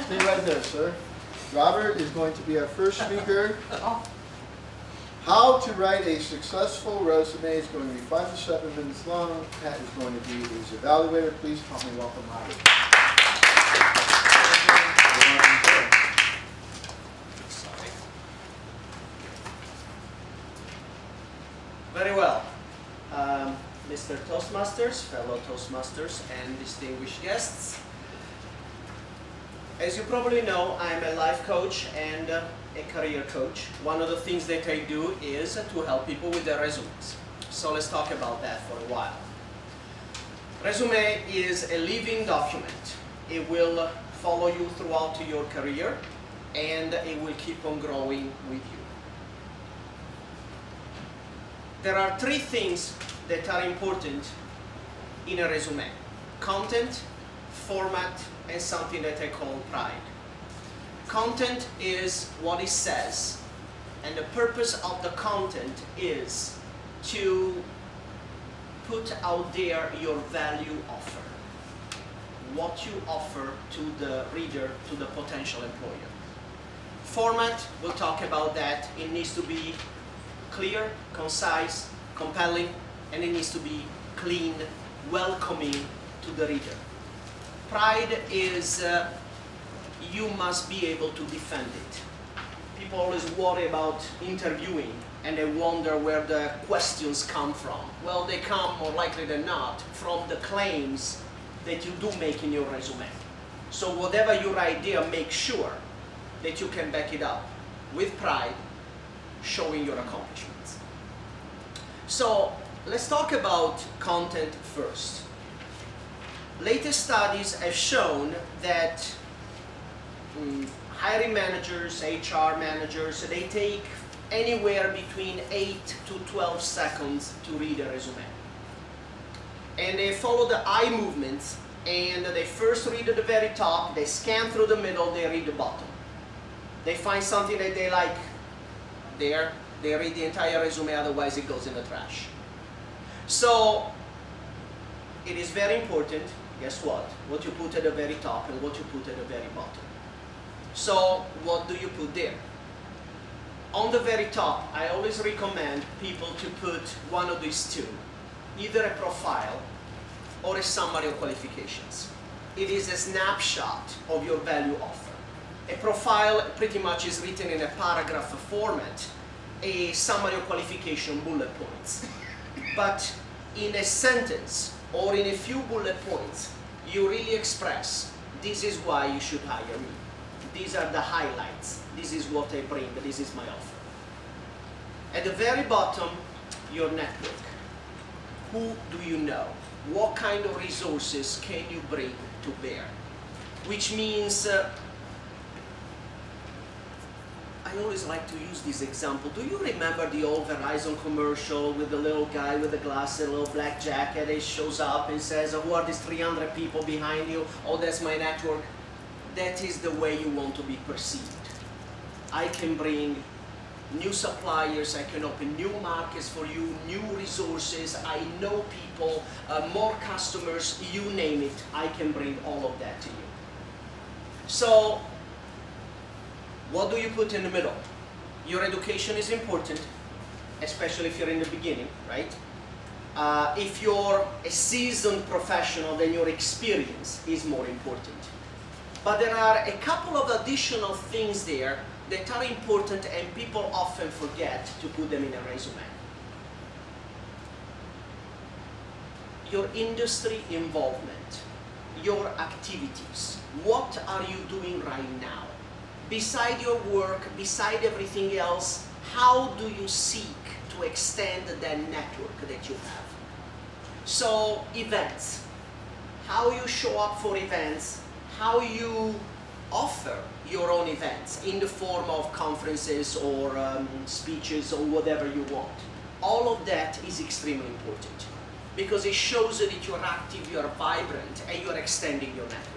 Stay right there, sir. Robert is going to be our first speaker. How to write a successful resume is going to be 5 to 7 minutes long. Pat is going to be his evaluator. Please help me welcome Robert. Very well. Mr. Toastmasters, fellow Toastmasters, and distinguished guests. As you probably know, I'm a life coach and a career coach. One of the things that I do is to help people with their resumes. So let's talk about that for a while. Resume is a living document. It will follow you throughout your career and it will keep on growing with you. There are 3 things that are important in a resume: content, format, and something that I call pride. Content is what it says, and the purpose of the content is to put out there your value offer, what you offer to the reader, to the potential employer. Format, we'll talk about that. It needs to be clear, concise, compelling, and it needs to be clean, welcoming to the reader. Pride is you must be able to defend it. People always worry about interviewing and they wonder where the questions come from. Well, they come more likely than not from the claims that you do make in your resume. So whatever you write there, make sure that you can back it up with pride, showing your accomplishments. So let's talk about content first. Latest studies have shown that hiring managers, HR managers, they take anywhere between 8 to 12 seconds to read a resume. And they follow the eye movements, and they first read at the very top, they scan through the middle, they read the bottom. They find something that they like there, they read the entire resume, otherwise it goes in the trash. So it is very important, guess what you put at the very top and what you put at the very bottom. So what do you put there? On the very top, I always recommend people to put one of these 2, either a profile or a summary of qualifications. It is a snapshot of your value offer. A profile pretty much is written in a paragraph format, a summary of qualification bullet points. But in a sentence or in a few bullet points, you really express, this is why you should hire me. These are the highlights. This is what I bring, this is my offer. At the very bottom, your network. Who do you know? What kind of resources can you bring to bear? Which means, I always like to use this example. Do you remember the old Verizon commercial with the little guy with the glasses, a little black jacket? He shows up and says, who are these 300 people behind you? Oh, that's my network. That is the way you want to be perceived. I can bring new suppliers, I can open new markets for you, new resources, I know people, more customers, you name it, I can bring all of that to you. So, what do you put in the middle? Your education is important, especially if you're in the beginning, right? If you're a seasoned professional, then your experience is more important. But there are a couple of additional things there that are important and people often forget to put them in a resume. Your industry involvement, your activities. What are you doing right now? Beside your work, beside everything else, how do you seek to extend that network that you have? So, events. How you show up for events, how you offer your own events in the form of conferences or speeches or whatever you want. All of that is extremely important because it shows that you're active, you're vibrant, and you're extending your network.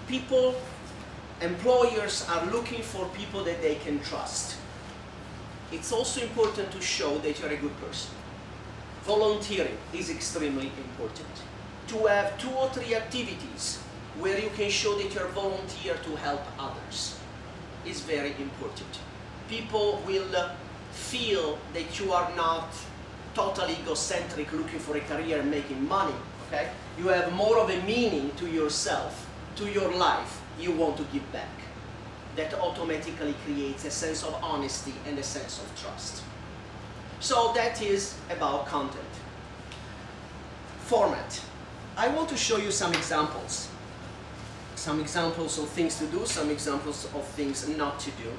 People, employers are looking for people that they can trust. It's also important to show that you're a good person. volunteering is extremely important. To have 2 or 3 activities where you can show that you're volunteer to help others is very important. People will feel that you are not totally egocentric looking for a career and making money, okay? You have more of a meaning to yourself, to your life, you want to give back. That automatically creates a sense of honesty and a sense of trust. So that is about content. Format. I want to show you some examples. Some examples of things to do, some examples of things not to do.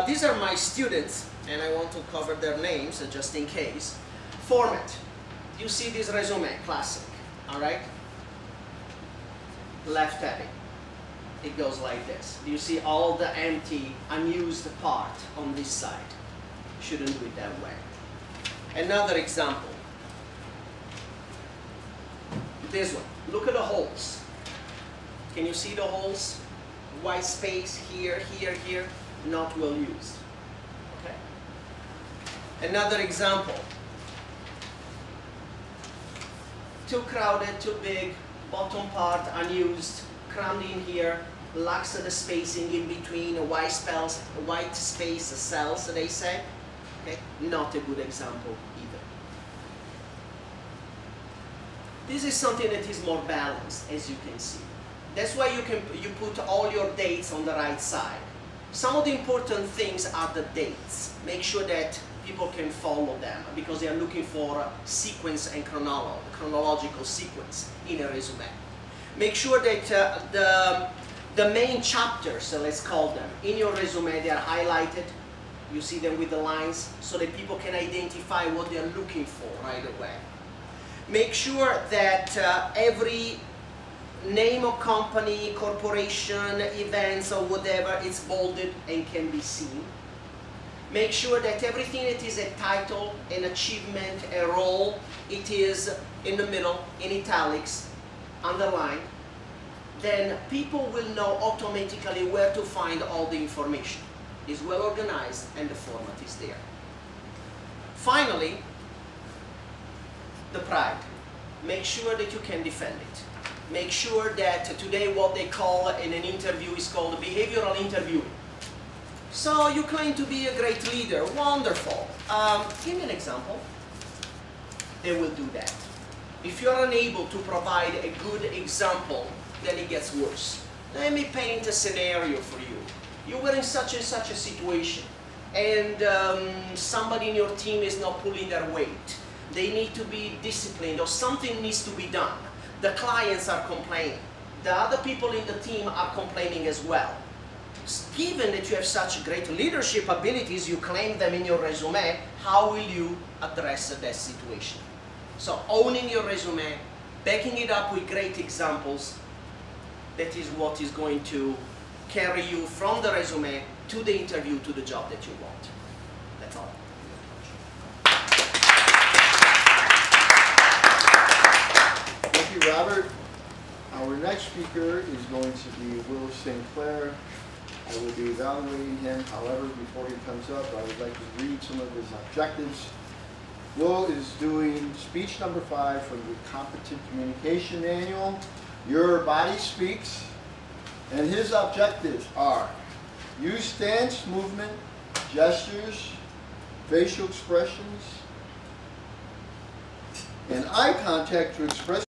These are my students, and I want to cover their names just in case. Format. You see this resume, classic, all right? Left heading. It goes like this. You see all the empty, unused part on this side. Shouldn't do it that way. Another example. This one. Look at the holes. Can you see the holes? White space here, here, here. Not well used. Okay. Another example. Too crowded, too big, bottom part unused, crammed in here, lacks the spacing in between, white space cells, they say. Okay. Not a good example either. This is something that is more balanced, as you can see. That's why you put all your dates on the right side. Some of the important things are the dates. Make sure that people can follow them because they are looking for sequence and chronological sequence in a resume. Make sure that the main chapters, let's call them, in your resume, they are highlighted. You see them with the lines so that people can identify what they are looking for right away. Make sure that every name of company, corporation, events or whatever, it's bolded and can be seen. Make sure that everything that is a title, an achievement, a role, it is in the middle, in italics, underlined. Then people will know automatically where to find all the information. It's well organized and the format is there. Finally, the pride. Make sure that you can defend it. Make sure that today what they call in an interview is called behavioral interviewing. So you claim to be a great leader, wonderful. Give me an example. They will do that. If you're unable to provide a good example, then it gets worse. Let me paint a scenario for you. You were in such and such a situation, and somebody in your team is not pulling their weight. They need to be disciplined, or something needs to be done. The clients are complaining. The other people in the team are complaining as well. Given that you have such great leadership abilities, you claim them in your resume, how will you address that situation? So owning your resume, backing it up with great examples, that is what is going to carry you from the resume to the interview to the job that you want. That's all. Thank you, Robert. Our next speaker is going to be Will St. Clair. I will be evaluating him. However, before he comes up, I would like to read some of his objectives. Will is doing speech number 5 from the Competent Communication Manual. Your body speaks. And his objectives are: use stance, movement, gestures, facial expressions, and eye contact to express